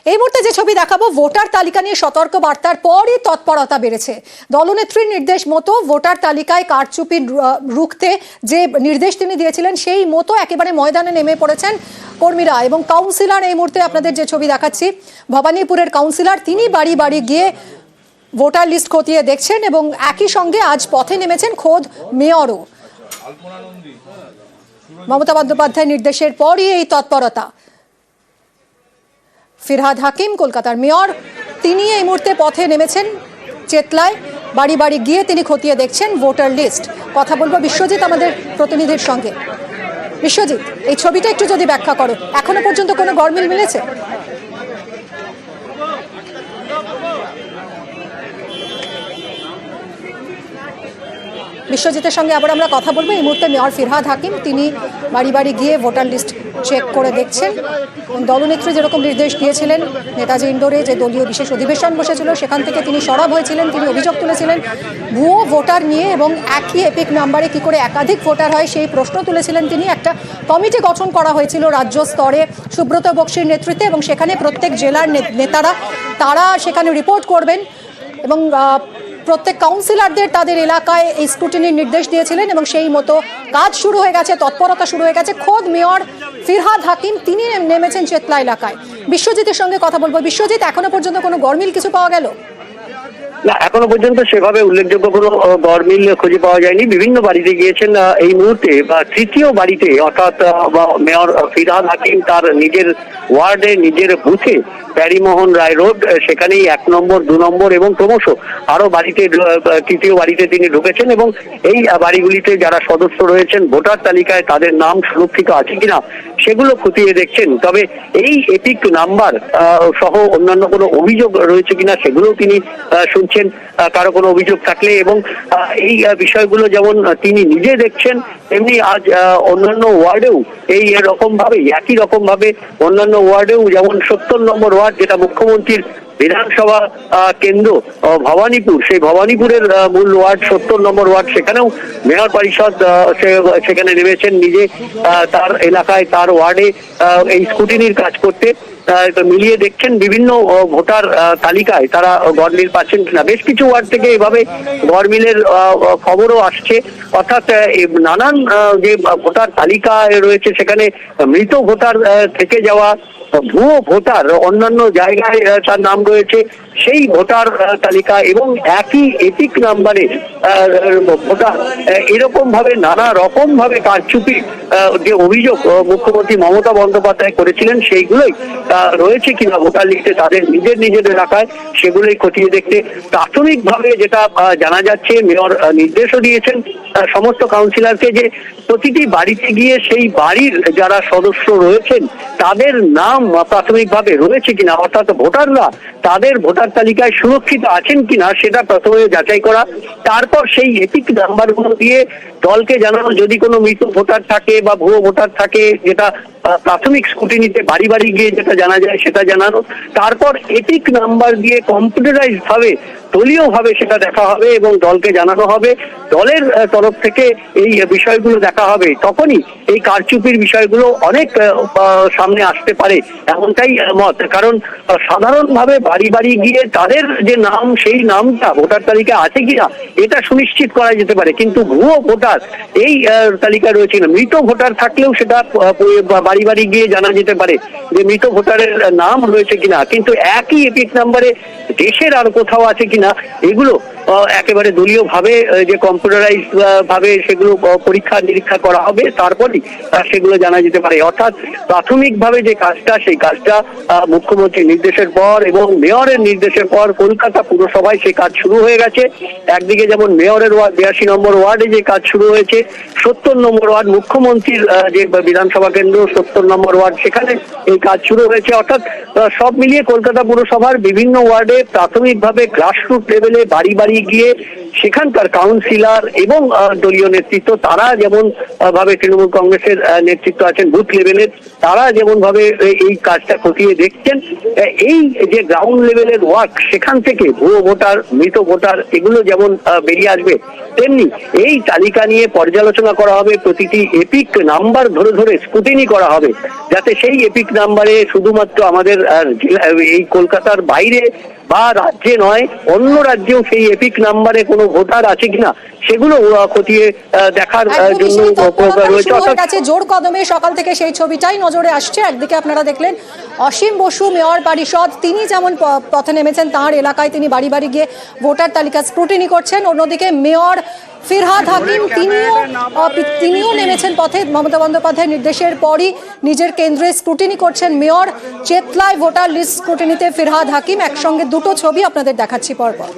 এই মুহূর্তে যে ছবি দেখাবো, ভোটার তালিকা নিয়ে সতর্ক বার্তার পরই তৎপরতা বেড়েছে। দলনেত্রীর নির্দেশ মতো ভোটার তালিকায় কারচুপি রুখতে যে নির্দেশ তিনি দিয়েছিলেন সেই মতো একেবারে ময়দানে নেমে পড়েছেন কর্মীরা এবং কাউন্সিলর। এই মুহূর্তে আপনাদের যে ছবি দেখাচ্ছি, ভবানীপুরের কাউন্সিলর, তিনি বাড়ি বাড়ি গিয়ে ভোটার লিস্ট খতিয়ে দেখছেন এবং একই সঙ্গে আজ পথে নেমেছেন খোদ মেয়রও। মমতা বন্দ্যোপাধ্যায়ের নির্দেশের পরই এই তৎপরতা। ফিরহাদ হাকিম, কলকাতার মেয়র, তিনি এই মুহূর্তে পথে নেমেছেন চেতলায়। বাড়ি বাড়ি গিয়ে তিনি খতিয়ে দেখছেন ভোটার লিস্ট। কথা বলবো বিশ্বজিৎ আমাদের প্রতিনিধির সঙ্গে। বিশ্বজিৎ, এই ছবিটা একটু যদি ব্যাখ্যা করো, এখনো পর্যন্ত কোনো গরমিল মিলেছে? বিশ্বজিতের সঙ্গে আবার আমরা কথা বলবো। এই মুহূর্তে মেয়র ফিরহাদ হাকিম, তিনি বাড়ি বাড়ি গিয়ে ভোটার লিস্ট চেক করে দেখছেন। দলনেত্রী যেরকম নির্দেশ দিয়েছিলেন, নেতাজি ইন্ডোরে যে দলীয় বিশেষ অধিবেশন বসেছিল সেখান থেকে তিনি সরব হয়েছিলেন। তিনি অভিযোগ তুলেছিলেন ভুয়ো ভোটার নিয়ে এবং একই এপিক নাম্বারে কি করে একাধিক ভোটার হয় সেই প্রশ্ন তুলেছিলেন তিনি। একটা কমিটি গঠন করা হয়েছিল রাজ্য স্তরে সুব্রত বক্সির নেতৃত্বে এবং সেখানে প্রত্যেক জেলার নেতারা তারা সেখানে রিপোর্ট করবেন এবং প্রত্যেক কাউন্সিলরদের তাদের এলাকায় এই স্ক্রুটিনির নির্দেশ দিয়েছিলেন এবং সেই মতো কাজ শুরু হয়ে গেছে, তৎপরতা শুরু হয়ে গেছে। খোদ মেয়র ফিরহাদ হাকিম তিনি নেমেছেন চেতলা এলাকায়। বিশ্বজিতের সঙ্গে কথা বলবো। বিশ্বজিৎ, এখনো পর্যন্ত কোনো গরমিল কিছু পাওয়া গেল? না, এখনো পর্যন্ত সেভাবে উল্লেখযোগ্য কোনো গরমিল খুঁজে পাওয়া যায়নি। বিভিন্ন বাড়িতে গিয়েছেন এই মুহূর্তে, বা তৃতীয় বাড়িতে অর্থাৎ মেয়র ফিরহাদ হাকিম তার নিজের ওয়ার্ডে, নিজের বুথে, প্যারিমোহন রায় রোড, সেখানেই 1 নম্বর, 2 নম্বর এবং ক্রমশ আরো বাড়িতে, তৃতীয় বাড়িতে তিনি ঢুকেছেন এবং এই বাড়িগুলিতে যারা সদস্য রয়েছেন ভোটার তালিকায় তাদের নাম সুরক্ষিত আছে কিনা সেগুলো খতিয়ে দেখছেন। তবে এই এপিক নাম্বার সহ অন্যান্য কোনো অভিযোগ রয়েছে কিনা সেগুলোও তিনি শুনছেন, কারো কোনো অভিযোগ থাকলে। এবং এই বিষয়গুলো যেমন তিনি নিজে দেখছেন, তেমনি আজ অন্যান্য ওয়ার্ডেও এই রকম ভাবে, একই রকম ভাবে অন্যান্য ওয়ার্ডেও, যেমন 70 নম্বর ওয়ার্ড যেটা মুখ্যমন্ত্রীর বিধানসভা কেন্দ্র ভবানীপুর, সেই ভবানীপুরের মূল ওয়ার্ড 70 নম্বর ওয়ার্ড, সেখানেও মেয়র পরিষদ সেখানে নেমেছেন নিজে তার এলাকায়, তার ওয়ার্ডে এই স্ক্রুটিনির কাজ করতে। মিলিয়ে দেখছেন বিভিন্ন ভোটার তালিকায় তারা গরমিল পাচ্ছেন কিনা। বেশ কিছু ওয়ার্ড থেকে এভাবে গরমিলের খবরও আসছে, অর্থাৎ নানান যে ভোটার তালিকায় রয়েছে সেখানে মৃত ভোটার থেকে যাওয়া, ভুয়ো ভোটার অন্যান্য জায়গায় তার নাম রয়েছে সেই ভোটার তালিকা এবং একই এপিক নাম্বারে ভোটার, এরকম ভাবে নানা রকম ভাবে কারচুপি যে অভিযোগ মুখ্যমন্ত্রী মমতা বন্দ্যোপাধ্যায় করেছিলেন সেইগুলোই রয়েছে কিনা ভোটার লিস্টে তাদের নিজের এলাকায়, সেগুলোই খতিয়ে দেখতে প্রাথমিকভাবে যেটা জানা যাচ্ছে, মেয়র নির্দেশও দিয়েছেন সমস্ত কাউন্সিলরকে যে প্রতিটি বাড়িতে গিয়ে সেই বাড়ির যারা সদস্য রয়েছেন তাদের নাম প্রাথমিকভাবে রয়েছে কিনা, অর্থাৎ ভোটাররা তাদের ভোটার তালিকায় সুরক্ষিত আছেন কিনা সেটা প্রথমে যাচাই করা। তারপর সেই এপিক নাম্বারগুলো দিয়ে দলকে জানানো যদি কোনো মৃত ভোটার থাকে বা ভুয়ো ভোটার থাকে, যেটা প্রাথমিক স্ক্রুটিনিতে বাড়ি বাড়ি গিয়ে যেটা জানা যায় সেটা জানানো। তারপর এপিক নাম্বার দিয়ে কম্পিউটারাইজ ভাবে, দলীয় ভাবে সেটা দেখা হবে এবং দলকে জানানো হবে, দলের তরফ থেকে এই বিষয়গুলো দেখা হবে। তখনই এই কারচুপির বিষয়গুলো অনেক সামনে আসতে পারে, এমনটাই মত। কারণ সাধারণভাবে বাড়ি বাড়ি গিয়ে তাদের যে নাম, সেই নামটা ভোটার তালিকায় আছে কিনা এটা সুনিশ্চিত করা যেতে পারে, কিন্তু ভুয়ো ভোটার এই তালিকায় রয়েছে না। মৃত ভোটার থাকলেও সেটা বাড়ি বাড়ি গিয়ে জানা যেতে পারে যে মৃত ভোটারের নাম রয়েছে কিনা, কিন্তু একই এপিক নাম্বারে দেশের আর কোথাও আছে কিনা এগুলো একেবারে দলীয় ভাবে যে কম্পিউটারাইজ ভাবে সেগুলো পরীক্ষা নিরীক্ষা করা হবে, তারপরেই সেগুলো জানা যেতে পারে। অর্থাৎ প্রাথমিকভাবে যে কাজটা, সেই কাজটা মুখ্যমন্ত্রীর নির্দেশের পর এবং মেয়রের নির্দেশের পর কলকাতা পুরসভায় সেই কাজ শুরু হয়ে গেছে। একদিকে যেমন মেয়রের ওয়ার্ড 82 নম্বর ওয়ার্ডে যে কাজ শুরু হয়েছে, 70 নম্বর ওয়ার্ড মুখ্যমন্ত্রীর যে বিধানসভা কেন্দ্র 70 নম্বর ওয়ার্ড, সেখানে এই কাজ শুরু হয়েছে। অর্থাৎ সব মিলিয়ে কলকাতা পুরসভার বিভিন্ন ওয়ার্ডে প্রাথমিকভাবে গ্রাসরুট লেভেলে বাড়ি বাড়ি বাড়ি গিয়ে সেখানকার কাউন্সিলর এবং দলীয় নেতৃত্ব তারা যেমন ভাবে তৃণমূল কংগ্রেসের নেতৃত্ব আছেন বুথ লেভেলের, তারা যেমন ভাবে এই কাজটা খতিয়ে দেখছেন, এই যে গ্রাউন্ড লেভেলের ওয়ার্ক সেখান থেকে ভুয়ো ভোটার, মৃত ভোটার এগুলো যেমন বেরিয়ে আসবে, তেমনি এই তালিকা নিয়ে পর্যালোচনা করা হবে, প্রতিটি এপিক নাম্বার ধরে ধরে স্ক্রুটিনি করা হবে, যাতে সেই এপিক নাম্বারে শুধুমাত্র আমাদের এই কলকাতার বাইরে বা রাজ্যে নয়, অন্য রাজ্যেও সেই এপিক নাম্বারে কোনো ভোটার আছে কিনা সেগুলো খতিয়ে দেখার জন্য রয়েছে। কাছে জোর কদমে সকাল থেকে সেই ছবিটাই নজরে আসছে। একদিকে আপনারা দেখলেন অসীম বসু মেয়র পরিষদ, তিনি যেমন পথে নেমেছেন, তাঁর এলাকায় তিনি বাড়ি বাড়ি গিয়ে ভোটার তালিকা স্ক্রুটিনি করছেন। অন্যদিকে মেয়র ফিরহাদ হাকিম তিনিও নেমেছেন পথে। মমতা বন্দ্যোপাধ্যায়ের নির্দেশের পরই নিজের কেন্দ্রে স্ক্রুটিনি করছেন mayor. চেতলায় voter list স্ক্রুটিনিতে Firhad Hakim, একসঙ্গে দুটো ছবি আপনাদের দেখাচ্ছি পরপর।